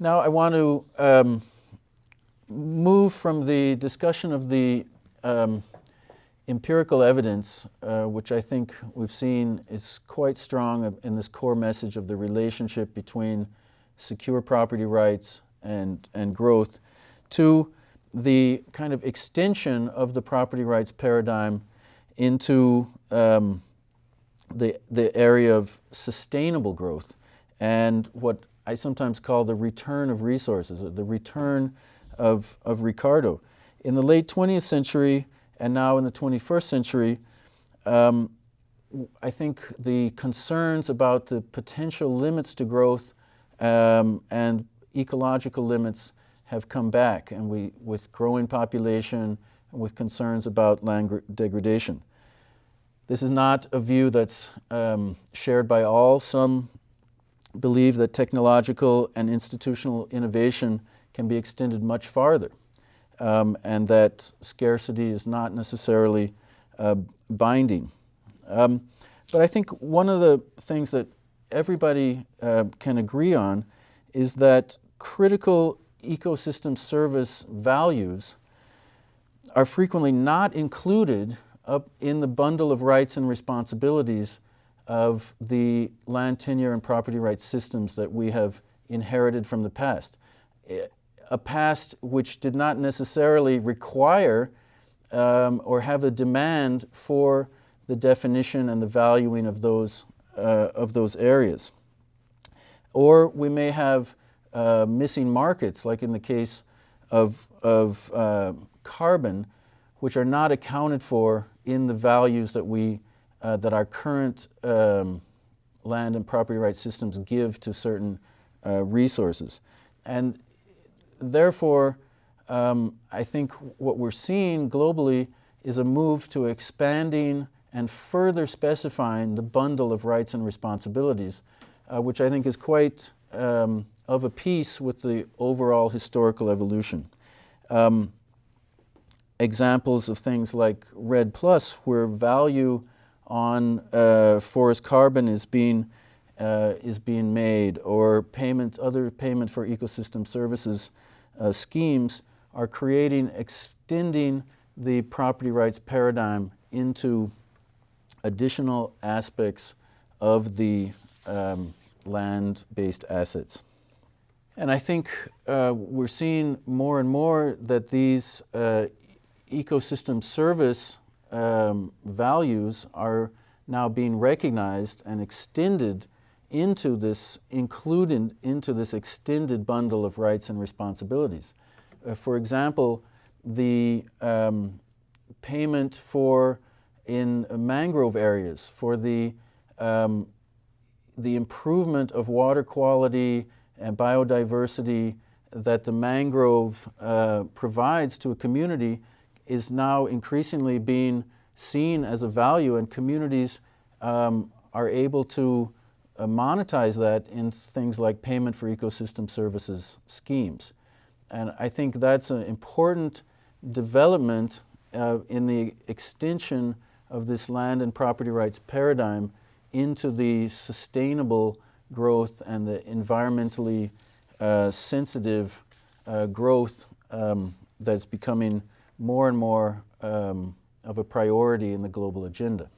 Now I want to move from the discussion of the empirical evidence, which I think we've seen is quite strong in this core message of the relationship between secure property rights and growth, to the kind of extension of the property rights paradigm into the area of sustainable growth and what I sometimes call the return of resources, or the return of Ricardo. In the late 20th century and now in the 21st century, I think the concerns about the potential limits to growth and ecological limits have come back, and with growing population and with concerns about land degradation. This is not a view that's shared by all. Some believe that technological and institutional innovation can be extended much farther, and that scarcity is not necessarily binding. But I think one of the things that everybody can agree on is that critical ecosystem service values are frequently not included up in the bundle of rights and responsibilities of the land tenure and property rights systems that we have inherited from the past. A past which did not necessarily require or have a demand for the definition and the valuing of those areas. Or we may have missing markets, like in the case of carbon, which are not accounted for in the values that that our current land and property rights systems give to certain resources. And therefore, I think what we're seeing globally is a move to expanding and further specifying the bundle of rights and responsibilities, which I think is quite of a piece with the overall historical evolution. Examples of things like REDD+, where value on forest carbon is being made, or other payment for ecosystem services schemes are extending the property rights paradigm into additional aspects of the land-based assets. And I think we're seeing more and more that these ecosystem service values are now being recognized and extended into this, included into this extended bundle of rights and responsibilities. For example, the payment for in mangrove areas for the improvement of water quality and biodiversity that the mangrove provides to a community is now increasingly being seen as a value, and communities are able to monetize that in things like payment for ecosystem services schemes. And I think that's an important development in the extension of this land and property rights paradigm into the sustainable growth and the environmentally sensitive growth that's becoming more and more of a priority in the global agenda.